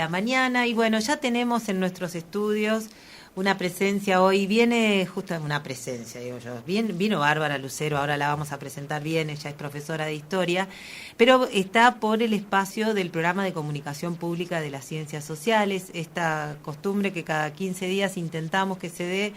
la mañana y bueno, ya tenemos en nuestros estudios una presencia hoy, viene justo una presencia, digo yo, vino Bárbara Lucero, ahora la vamos a presentar bien, ella es profesora de historia, pero está por el espacio del programa de comunicación pública de las ciencias sociales, esta costumbre que cada 15 días intentamos que se dé,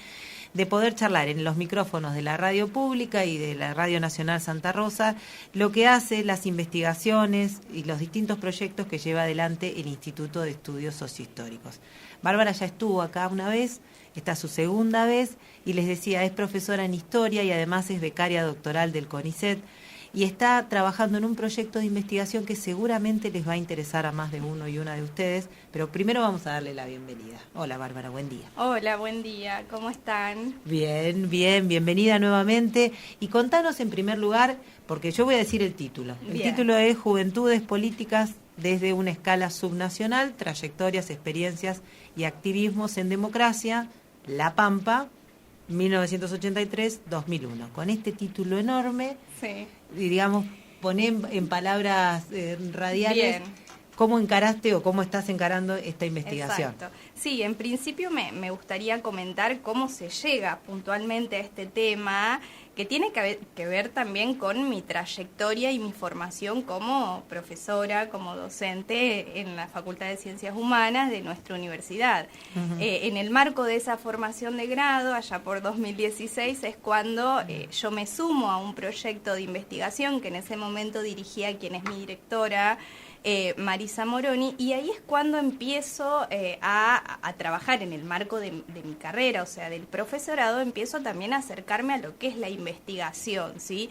de poder charlar en los micrófonos de la radio pública y de la Radio Nacional Santa Rosa, lo que hace las investigaciones y los distintos proyectos que lleva adelante el Instituto de Estudios Sociohistóricos. Bárbara ya estuvo acá una vez, esta es su segunda vez, y les decía, es profesora en historia y además es becaria doctoral del CONICET, y está trabajando en un proyecto de investigación que seguramente les va a interesar a más de uno y una de ustedes, pero primero vamos a darle la bienvenida. Hola Bárbara, buen día. Hola, buen día, ¿cómo están? Bien, bienvenida nuevamente. Y contanos en primer lugar, porque yo voy a decir el título. El título es Juventudes Políticas desde una escala subnacional, trayectorias, experiencias y activismos en democracia, La Pampa, 1983-2001. Con este título enorme, sí. Y digamos, poné en palabras radiales, Bien. ¿cómo encaraste o cómo estás encarando esta investigación? Exacto. Sí, en principio me gustaría comentar cómo se llega puntualmente a este tema, que tiene que ver también con mi trayectoria y mi formación como profesora, como docente en la Facultad de Ciencias Humanas de nuestra universidad. Uh-huh. En el marco de esa formación de grado, allá por 2016, es cuando yo me sumo a un proyecto de investigación que en ese momento dirigía quien es mi directora, Marisa Moroni, y ahí es cuando empiezo a trabajar en el marco de mi carrera, o sea, del profesorado, empiezo también a acercarme a lo que es la investigación, ¿sí?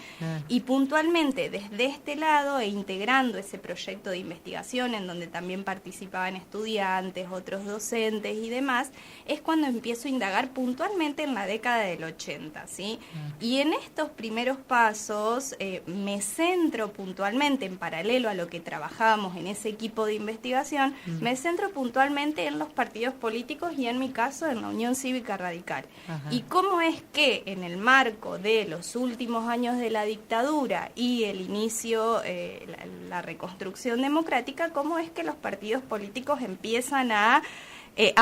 Y puntualmente desde este lado e integrando ese proyecto de investigación en donde también participaban estudiantes, otros docentes y demás, es cuando empiezo a indagar puntualmente en la década del 80, ¿sí? Y en estos primeros pasos me centro puntualmente, en paralelo a lo que trabajábamos en ese equipo de investigación, me centro puntualmente en los partidos políticos y en mi caso en la Unión Cívica Radical. Ajá. Y cómo es que en el marco de los últimos años de la dictadura y el inicio, la reconstrucción democrática, cómo es que los partidos políticos empiezan a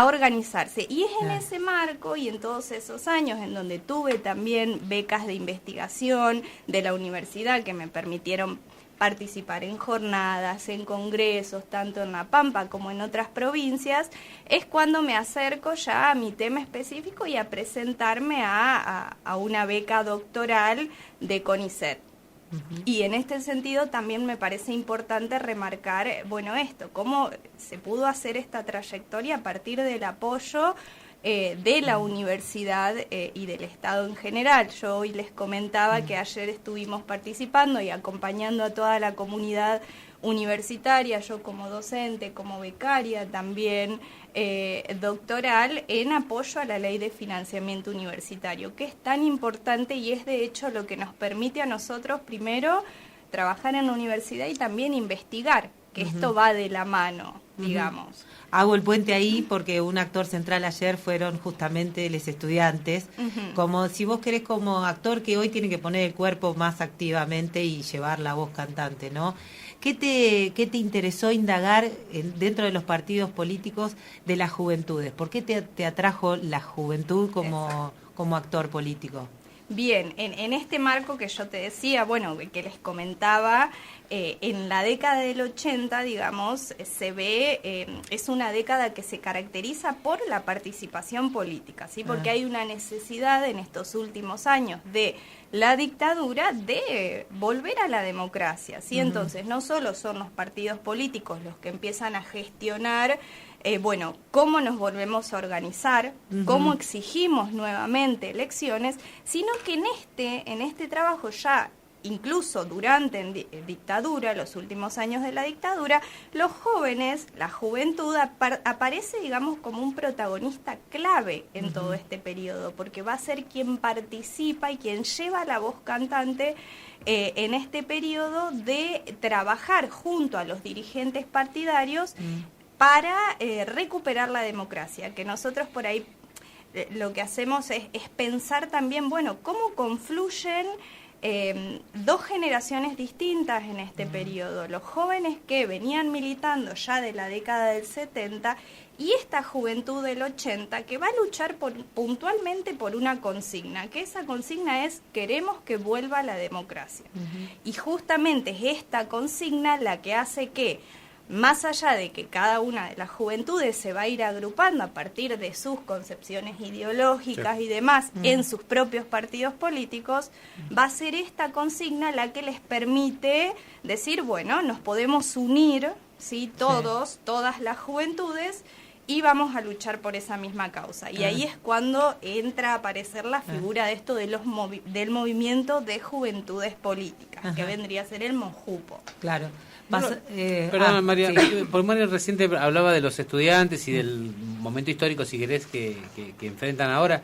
organizarse. Y es en ese marco y en todos esos años en donde tuve también becas de investigación de la universidad que me permitieron participar en jornadas, en congresos, tanto en La Pampa como en otras provincias, es cuando me acerco ya a mi tema específico y a presentarme a una beca doctoral de CONICET. Uh-huh. Y en este sentido también me parece importante remarcar, bueno, esto, cómo se pudo hacer esta trayectoria a partir del apoyo de la universidad y del Estado en general. Yo hoy les comentaba que ayer estuvimos participando y acompañando a toda la comunidad universitaria, yo como docente, como becaria también doctoral, en apoyo a la ley de financiamiento universitario, que es tan importante y es de hecho lo que nos permite a nosotros primero trabajar en la universidad y también investigar, que esto va de la mano, digamos. Hago el puente ahí porque un actor central ayer fueron justamente los estudiantes, como si vos querés como actor que hoy tiene que poner el cuerpo más activamente y llevar la voz cantante, ¿no? ¿Qué te interesó indagar dentro de los partidos políticos de las juventudes? ¿Por qué te atrajo la juventud como actor político? Bien, en este marco que yo te decía, bueno, que les comentaba, en la década del 80, digamos, se ve, es una década que se caracteriza por la participación política, ¿sí? Porque hay una necesidad en estos últimos años de la dictadura de volver a la democracia, ¿sí? Entonces, no solo son los partidos políticos los que empiezan a gestionar bueno, cómo nos volvemos a organizar, cómo exigimos nuevamente elecciones, sino que en este trabajo ya, incluso durante dictadura, los últimos años de la dictadura, los jóvenes, la juventud aparece, digamos, como un protagonista clave en todo este periodo, porque va a ser quien participa y quien lleva la voz cantante en este periodo de trabajar junto a los dirigentes partidarios para recuperar la democracia, que nosotros por ahí lo que hacemos es pensar también, bueno, cómo confluyen dos generaciones distintas en este periodo, los jóvenes que venían militando ya de la década del 70 y esta juventud del 80 que va a luchar puntualmente por una consigna, que esa consigna es queremos que vuelva la democracia. Y justamente es esta consigna la que hace que, más allá de que cada una de las juventudes se va a ir agrupando a partir de sus concepciones ideológicas y demás en sus propios partidos políticos, va a ser esta consigna la que les permite decir, bueno, nos podemos unir, ¿sí? Todas las juventudes, y vamos a luchar por esa misma causa. Y ahí es cuando entra a aparecer la figura de esto de del movimiento de juventudes políticas, que vendría a ser el MOJUPO. Claro. Perdón, María, sí. por María reciente hablaba de los estudiantes y del momento histórico, si querés, que enfrentan ahora.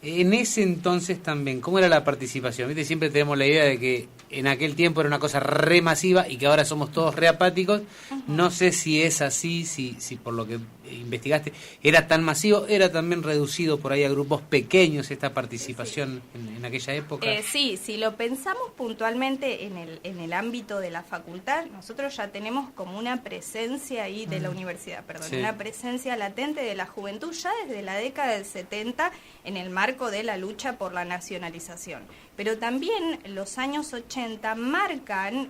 En ese entonces también, ¿cómo era la participación? ¿Viste? Siempre tenemos la idea de que en aquel tiempo era una cosa re masiva y que ahora somos todos re apáticos. No sé si es así, si por lo que investigaste era tan masivo, era también reducido por ahí a grupos pequeños esta participación en aquella época. Sí, si lo pensamos puntualmente en el ámbito de la facultad, nosotros ya tenemos como una presencia ahí de la universidad, una presencia latente de la juventud ya desde la década del 70 en el marco de la lucha por la nacionalización. Pero también los años 80 marcan.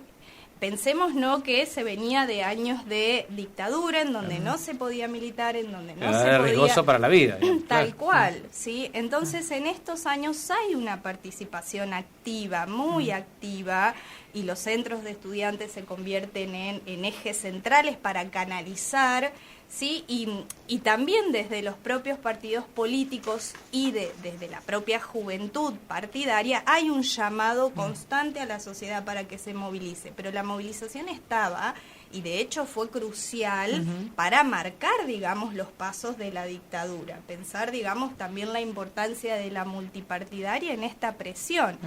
Pensemos, ¿no?, que se venía de años de dictadura, en donde no se podía militar, en donde no se podía... Era riesgoso para la vida. Tal cual, ¿sí? Entonces, en estos años hay una participación activa, muy activa, y los centros de estudiantes se convierten en ejes centrales para canalizar, ¿sí? Y también desde los propios partidos políticos y desde la propia juventud partidaria hay un llamado constante a la sociedad para que se movilice, pero la movilización estaba y de hecho fue crucial para marcar, digamos, los pasos de la dictadura, pensar, digamos, también la importancia de la multipartidaria en esta presión,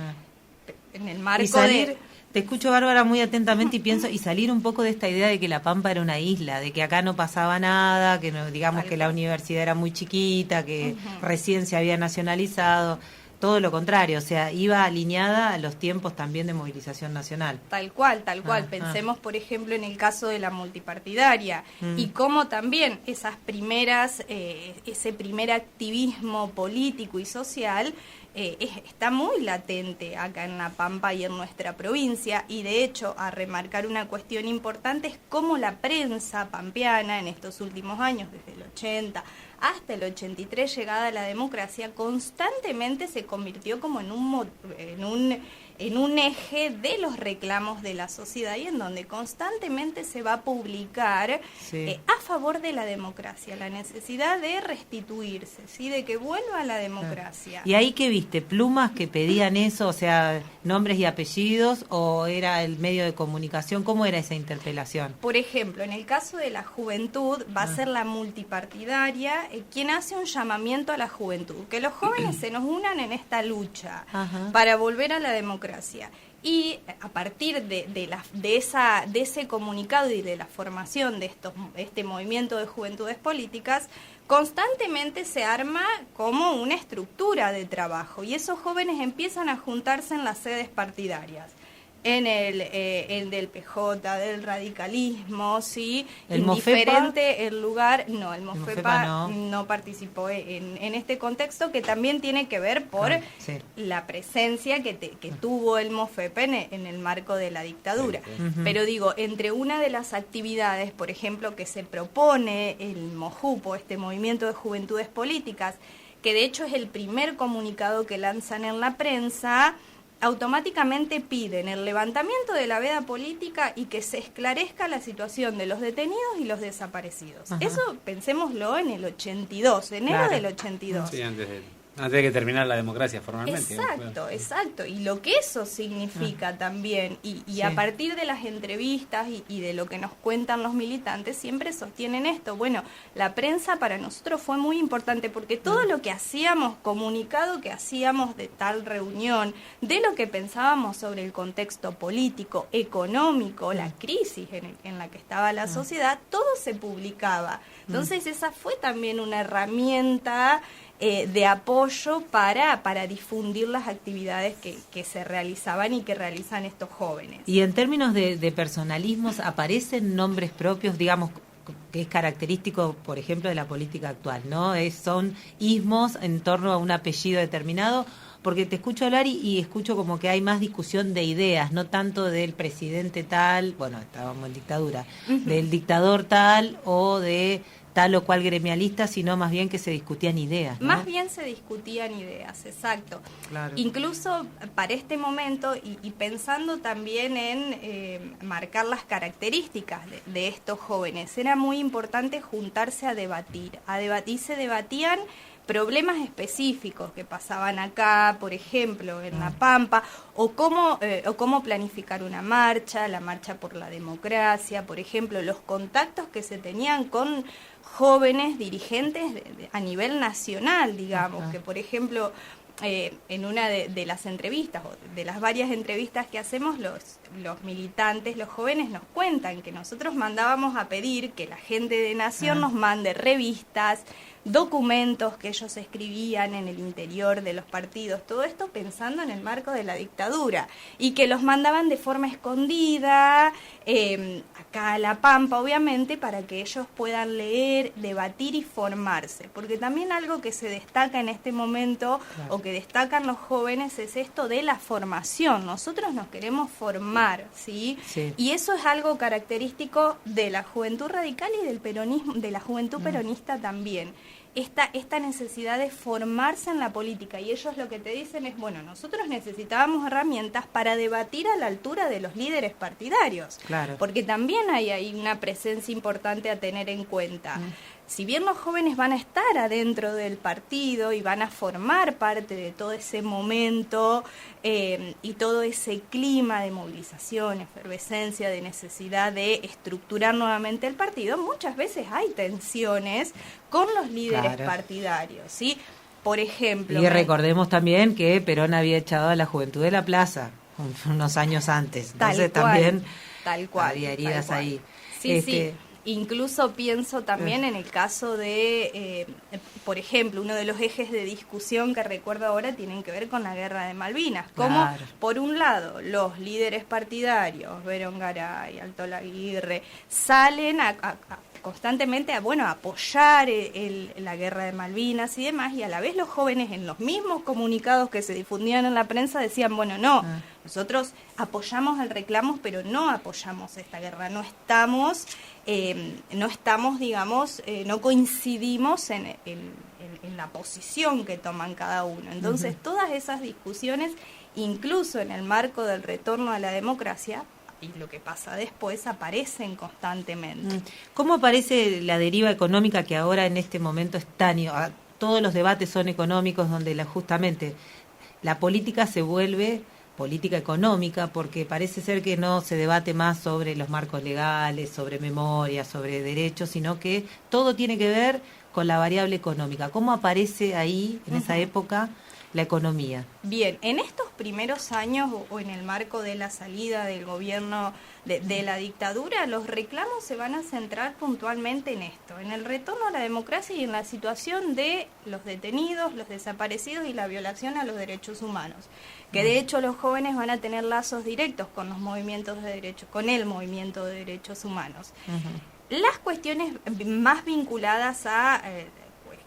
en el marco de... Te escucho, Bárbara, muy atentamente y pienso, y salir un poco de esta idea de que La Pampa era una isla, de que acá no pasaba nada, que no, digamos que la universidad era muy chiquita, que recién se había nacionalizado, todo lo contrario, o sea, iba alineada a los tiempos también de movilización nacional. Tal cual. Pensemos, por ejemplo, en el caso de la multipartidaria y cómo también esas primeras, ese primer activismo político y social está muy latente acá en La Pampa y en nuestra provincia, y de hecho, a remarcar una cuestión importante es cómo la prensa pampeana en estos últimos años, desde el 80 hasta el 83, llegada a la democracia, constantemente se convirtió como en un eje de los reclamos de la sociedad y en donde constantemente se va a publicar a favor de la democracia, la necesidad de restituirse, ¿sí? De que vuelva la democracia. ¿Y ahí qué viste? ¿Plumas que pedían eso, o sea, nombres y apellidos, o era el medio de comunicación? ¿Cómo era esa interpelación? Por ejemplo, en el caso de la juventud, va a ser la multipartidaria quien hace un llamamiento a la juventud, que los jóvenes se nos unan en esta lucha para volver a la democracia. Y a partir de ese comunicado y de la formación de este movimiento de juventudes políticas, constantemente se arma como una estructura de trabajo y esos jóvenes empiezan a juntarse en las sedes partidarias. En el del PJ, del radicalismo, ¿sí? ¿El indiferente Mofepa? El lugar, no, el Mofepa no. no participó en este contexto que también tiene que ver por la presencia que tuvo el Mofepa en el marco de la dictadura. Pero digo, entre una de las actividades, por ejemplo, que se propone el MOJUPO, este Movimiento de Juventudes Políticas, que de hecho es el primer comunicado que lanzan en la prensa, automáticamente piden el levantamiento de la veda política y que se esclarezca la situación de los detenidos y los desaparecidos. Eso pensémoslo en el 82, enero del 82. Sí, antes de que terminara la democracia formalmente. Exacto. Y lo que eso significa también, y a partir de las entrevistas y de lo que nos cuentan los militantes, siempre sostienen esto. Bueno, la prensa para nosotros fue muy importante porque todo lo que hacíamos, comunicado que hacíamos de tal reunión, de lo que pensábamos sobre el contexto político, económico, la crisis en la que estaba la sociedad, todo se publicaba. Entonces esa fue también una herramienta de apoyo para difundir las actividades que se realizaban y que realizan estos jóvenes. Y en términos de personalismos, ¿aparecen nombres propios, digamos, que es característico, por ejemplo, de la política actual, ¿no? Son ismos en torno a un apellido determinado? Porque te escucho hablar y escucho como que hay más discusión de ideas, no tanto del presidente tal, bueno, estábamos en dictadura, del dictador tal o de tal o cual gremialista, sino más bien que se discutían ideas, ¿no? Más bien se discutían ideas, exacto. Claro. Incluso para este momento y pensando también en marcar las características de estos jóvenes, era muy importante juntarse a debatir. Se debatían problemas específicos que pasaban acá, por ejemplo, en La Pampa, o cómo planificar una marcha, la marcha por la democracia, por ejemplo, los contactos que se tenían con jóvenes dirigentes a nivel nacional, digamos, que por ejemplo, en una de las entrevistas, o de las varias entrevistas que hacemos, los militantes, los jóvenes nos cuentan que nosotros mandábamos a pedir que la gente de Nación nos mande revistas, documentos que ellos escribían en el interior de los partidos, todo esto pensando en el marco de la dictadura, y que los mandaban de forma escondida, acá a La Pampa, obviamente, para que ellos puedan leer, debatir y formarse, porque también algo que se destaca en este momento, claro, o que destacan los jóvenes, es esto de la formación. Nosotros nos queremos formar, ¿sí? Sí. Y eso es algo característico de la juventud radical y del peronismo, de la juventud peronista también. Esta necesidad de formarse en la política, y ellos lo que te dicen es, bueno, nosotros necesitábamos herramientas para debatir a la altura de los líderes partidarios, claro, porque también hay una presencia importante a tener en cuenta. Si bien los jóvenes van a estar adentro del partido y van a formar parte de todo ese momento y todo ese clima de movilización, efervescencia, de necesidad de estructurar nuevamente el partido, muchas veces hay tensiones con los líderes, claro, partidarios, ¿sí? Por ejemplo... Y recordemos también que Perón había echado a la juventud de la plaza unos años antes, entonces también había heridas ahí. Sí, sí. Incluso pienso también en el caso de, por ejemplo, uno de los ejes de discusión que recuerdo ahora tienen que ver con la Guerra de Malvinas. Como, claro, por un lado, los líderes partidarios, Verón Garay, Alto Laguirre, salen constantemente a apoyar la Guerra de Malvinas y demás, y a la vez los jóvenes, en los mismos comunicados que se difundían en la prensa, decían, nosotros apoyamos el reclamo, pero no apoyamos esta guerra, no estamos, digamos, no coincidimos en la posición que toman cada uno. Entonces, todas esas discusiones, incluso en el marco del retorno a la democracia, y lo que pasa después, aparecen constantemente. ¿Cómo aparece la deriva económica que ahora en este momento es tan... Todos los debates son económicos, donde justamente la política se vuelve política económica, porque parece ser que no se debate más sobre los marcos legales, sobre memoria, sobre derechos, sino que todo tiene que ver con la variable económica. ¿Cómo aparece ahí, en esa época, la economía? Bien, en estos primeros años o en el marco de la salida del gobierno de la dictadura, los reclamos se van a centrar puntualmente en esto, en el retorno a la democracia y en la situación de los detenidos, los desaparecidos y la violación a los derechos humanos, que de hecho los jóvenes van a tener lazos directos con los movimientos de derechos, con el movimiento de derechos humanos. Las cuestiones más vinculadas a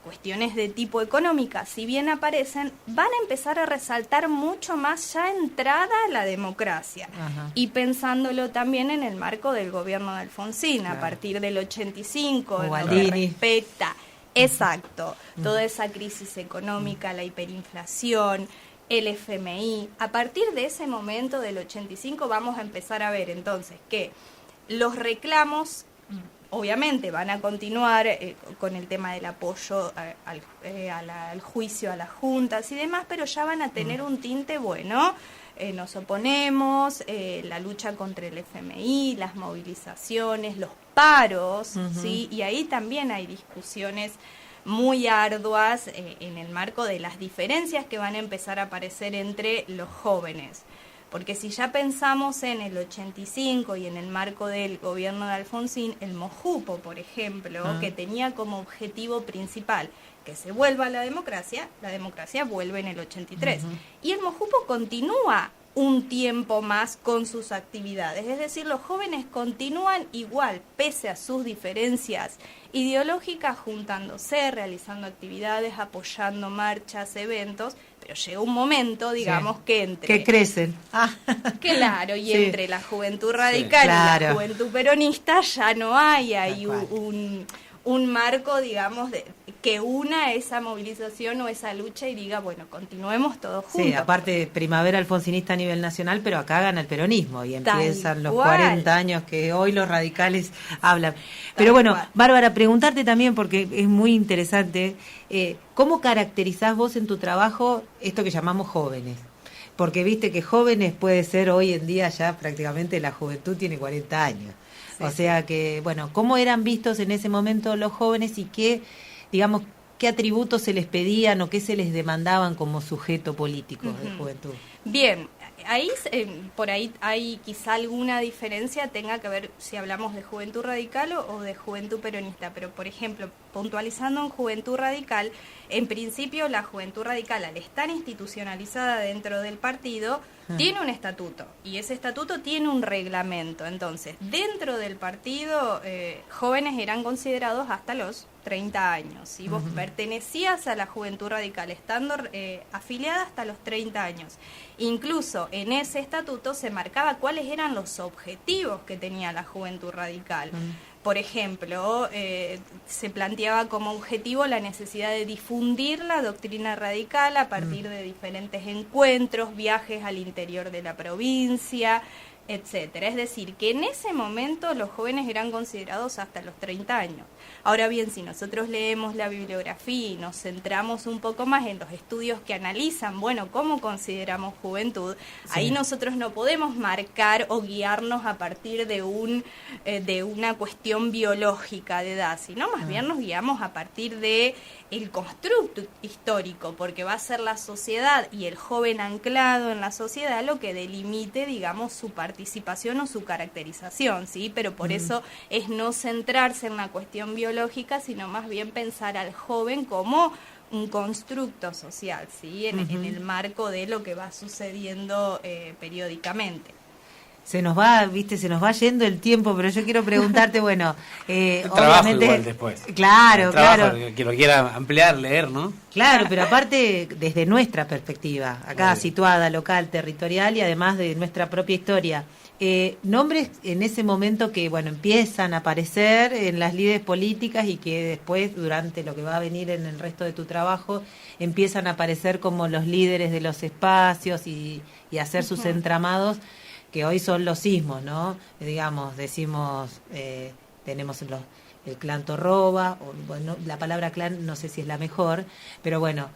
cuestiones de tipo económica, si bien aparecen, van a empezar a resaltar mucho más ya entrada la democracia. Y pensándolo también en el marco del gobierno de Alfonsín, a partir del 85, en lo que respecta, toda esa crisis económica, la hiperinflación, el FMI. A partir de ese momento del 85 vamos a empezar a ver entonces que los reclamos obviamente van a continuar con el tema del apoyo al juicio a las juntas y demás, pero ya van a tener un tinte nos oponemos, la lucha contra el FMI, las movilizaciones, los paros, ¿sí? Y ahí también hay discusiones muy arduas en el marco de las diferencias que van a empezar a aparecer entre los jóvenes. Porque si ya pensamos en el 85 y en el marco del gobierno de Alfonsín, el MOJUPO, por ejemplo, que tenía como objetivo principal que se vuelva la democracia vuelve en el 83. Y el MOJUPO continúa un tiempo más con sus actividades, es decir, los jóvenes continúan igual, pese a sus diferencias ideológicas, juntándose, realizando actividades, apoyando marchas, eventos, pero llega un momento, digamos, que entre... Que crecen. Claro, y Sí. entre la juventud radical y Claro. la juventud peronista ya no hay un marco, digamos, que una esa movilización o esa lucha y diga, bueno, continuemos todos juntos. Sí, aparte primavera alfonsinista a nivel nacional, pero acá gana el peronismo y Tal empiezan los cual. 40 años que hoy los radicales hablan. Pero bueno, cual. Bárbara, preguntarte también, porque es muy interesante, ¿cómo caracterizás vos en tu trabajo esto que llamamos jóvenes? Porque viste que jóvenes puede ser hoy en día ya prácticamente la juventud tiene 40 años. Sí, O sea que, bueno, ¿cómo eran vistos en ese momento los jóvenes y qué, digamos, qué atributos se les pedían o qué se les demandaban como sujeto político de juventud? Bien, ahí por ahí hay quizá alguna diferencia, tenga que ver si hablamos de juventud radical o de juventud peronista, pero por ejemplo, puntualizando en juventud radical, en principio la juventud radical, al estar institucionalizada dentro del partido, tiene un estatuto y ese estatuto tiene un reglamento. Entonces, dentro del partido, jóvenes eran considerados hasta los 30 años. Si vos pertenecías a la juventud radical estando afiliada hasta los 30 años. Incluso en ese estatuto se marcaba cuáles eran los objetivos que tenía la juventud radical. Por ejemplo, se planteaba como objetivo la necesidad de difundir la doctrina radical a partir de diferentes encuentros, viajes al interior de la provincia, etcétera. Es decir, que en ese momento los jóvenes eran considerados hasta los 30 años. Ahora bien, si nosotros leemos la bibliografía y nos centramos un poco más en los estudios que analizan, bueno, cómo consideramos juventud, ahí nosotros no podemos marcar o guiarnos a partir de una cuestión biológica de edad, sino más bien nos guiamos a partir de el constructo histórico, porque va a ser la sociedad y el joven anclado en la sociedad lo que delimite, digamos, su participación o su caracterización, ¿sí? Pero por eso es no centrarse en la cuestión biológica, sino más bien pensar al joven como un constructo social, ¿sí? En el marco de lo que va sucediendo periódicamente. Se nos va yendo el tiempo, pero yo quiero preguntarte, bueno, trabajo obviamente igual después. Claro, Trabajo, claro. que lo quiera ampliar, leer, ¿no? Claro, pero aparte desde nuestra perspectiva, acá Vale. situada, local, territorial y además de nuestra propia historia. Nombres en ese momento que, bueno, empiezan a aparecer en las lides políticas y que después, durante lo que va a venir en el resto de tu trabajo, empiezan a aparecer como los líderes de los espacios y hacer sus entramados, que hoy son los sismos, ¿no? Digamos, decimos, tenemos el clan Torroba, o, bueno, la palabra clan no sé si es la mejor, pero bueno,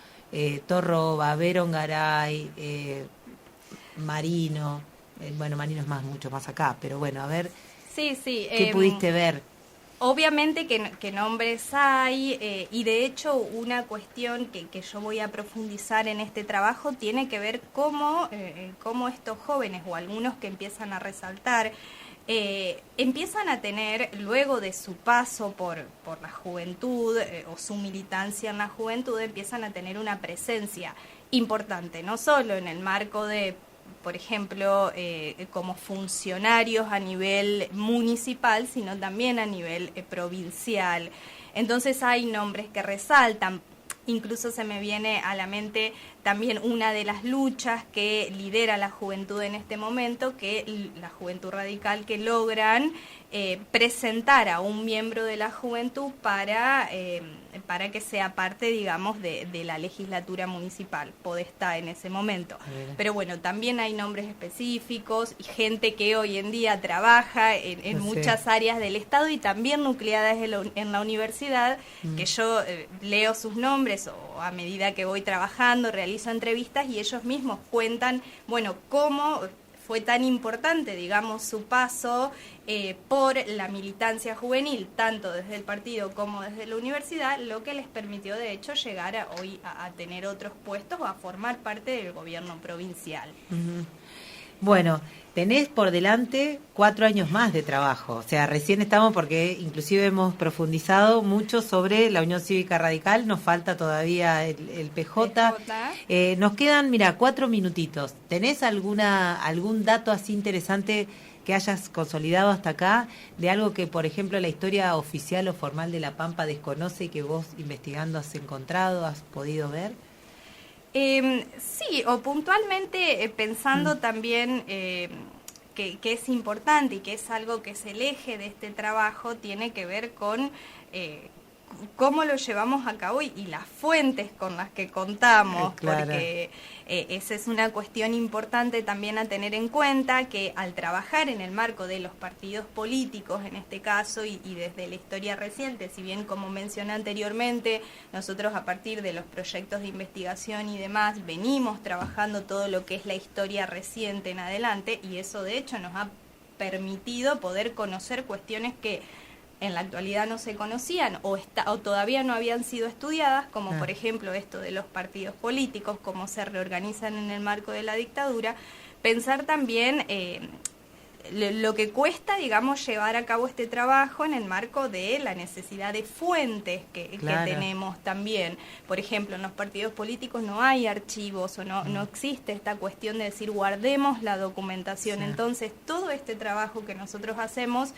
Torroba, Berongaray, Marino, bueno, Marino es mucho más acá, pero bueno, a ver, Sí, sí. ¿qué pudiste ver? Obviamente que nombres hay, y de hecho una cuestión que yo voy a profundizar en este trabajo tiene que ver cómo estos jóvenes o algunos que empiezan a resaltar empiezan a tener, luego de su paso por la juventud o su militancia en la juventud, empiezan a tener una presencia importante, no solo en el marco de, por ejemplo, como funcionarios a nivel municipal, sino también a nivel provincial. Entonces hay nombres que resaltan. Incluso se me viene a la mente también una de las luchas que lidera la juventud en este momento, que la juventud radical, que logran presentar a un miembro de la juventud para que sea parte, digamos, de la legislatura municipal, Podestá en ese momento. Pero bueno, también hay nombres específicos y gente que hoy en día trabaja en muchas áreas del Estado y también nucleadas en la universidad, que yo leo sus nombres o a medida que voy trabajando, realizo entrevistas y ellos mismos cuentan, bueno, cómo fue tan importante, digamos, su paso por la militancia juvenil, tanto desde el partido como desde la universidad, lo que les permitió, de hecho, llegar hoy a tener otros puestos o a formar parte del gobierno provincial. Bueno, tenés por delante 4 años más de trabajo, o sea, recién estamos porque inclusive hemos profundizado mucho sobre la Unión Cívica Radical, nos falta todavía el PJ. Nos quedan, mira, 4 minutitos. ¿Tenés algún dato así interesante que hayas consolidado hasta acá, de algo que, por ejemplo, la historia oficial o formal de La Pampa desconoce y que vos investigando has encontrado, has podido ver? Sí, o puntualmente pensando también que es importante y que es algo que es el eje de este trabajo, tiene que ver con cómo lo llevamos a cabo y las fuentes con las que contamos, claro. Porque esa es una cuestión importante también a tener en cuenta, que al trabajar en el marco de los partidos políticos, en este caso, y desde la historia reciente, si bien como mencioné anteriormente, nosotros a partir de los proyectos de investigación y demás, venimos trabajando todo lo que es la historia reciente en adelante, y eso de hecho nos ha permitido poder conocer cuestiones que en la actualidad no se conocían o todavía no habían sido estudiadas, como por ejemplo esto de los partidos políticos, cómo se reorganizan en el marco de la dictadura. Pensar también lo que cuesta, digamos, llevar a cabo este trabajo en el marco de la necesidad de fuentes que tenemos también. Por ejemplo, en los partidos políticos no hay archivos o no existe esta cuestión de decir guardemos la documentación. Sí. Entonces, todo este trabajo que nosotros hacemos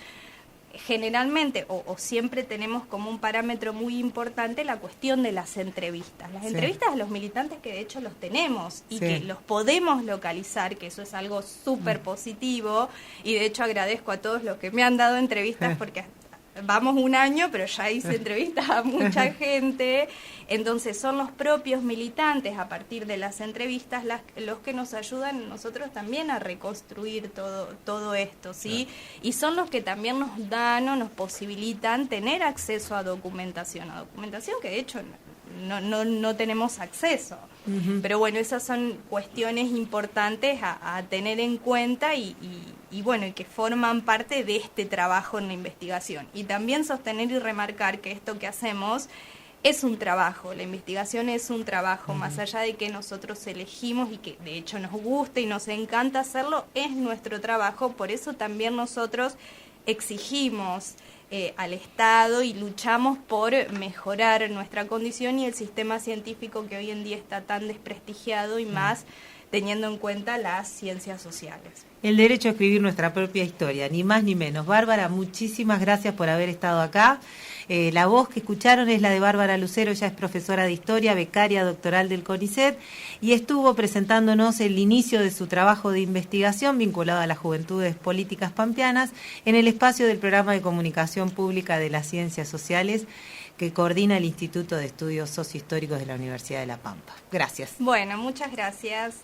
generalmente o siempre tenemos como un parámetro muy importante la cuestión de las entrevistas. Las entrevistas a los militantes, que de hecho los tenemos y que los podemos localizar, que eso es algo súper positivo, y de hecho agradezco a todos los que me han dado entrevistas porque vamos un año, pero ya hice entrevistas a mucha gente. Entonces son los propios militantes, a partir de las entrevistas, los que nos ayudan nosotros también a reconstruir todo esto, ¿sí? Claro. Y son los que también nos dan o nos posibilitan tener acceso a documentación que de hecho no tenemos acceso. Uh-huh. Pero bueno, esas son cuestiones importantes a tener en cuenta y bueno, y que forman parte de este trabajo en la investigación. Y también sostener y remarcar que esto que hacemos es un trabajo, la investigación es un trabajo, uh-huh. Más allá de que nosotros elegimos y que de hecho nos gusta y nos encanta hacerlo, es nuestro trabajo, por eso también nosotros exigimos al Estado y luchamos por mejorar nuestra condición y el sistema científico que hoy en día está tan desprestigiado y más teniendo en cuenta las ciencias sociales. El derecho a escribir nuestra propia historia, ni más ni menos. Bárbara, muchísimas gracias por haber estado acá. La voz que escucharon es la de Bárbara Lucero, ella es profesora de Historia, becaria doctoral del CONICET, y estuvo presentándonos el inicio de su trabajo de investigación vinculado a las juventudes políticas pampeanas en el espacio del Programa de Comunicación Pública de las Ciencias Sociales que coordina el Instituto de Estudios Sociohistóricos de la Universidad de La Pampa. Gracias. Bueno, muchas gracias.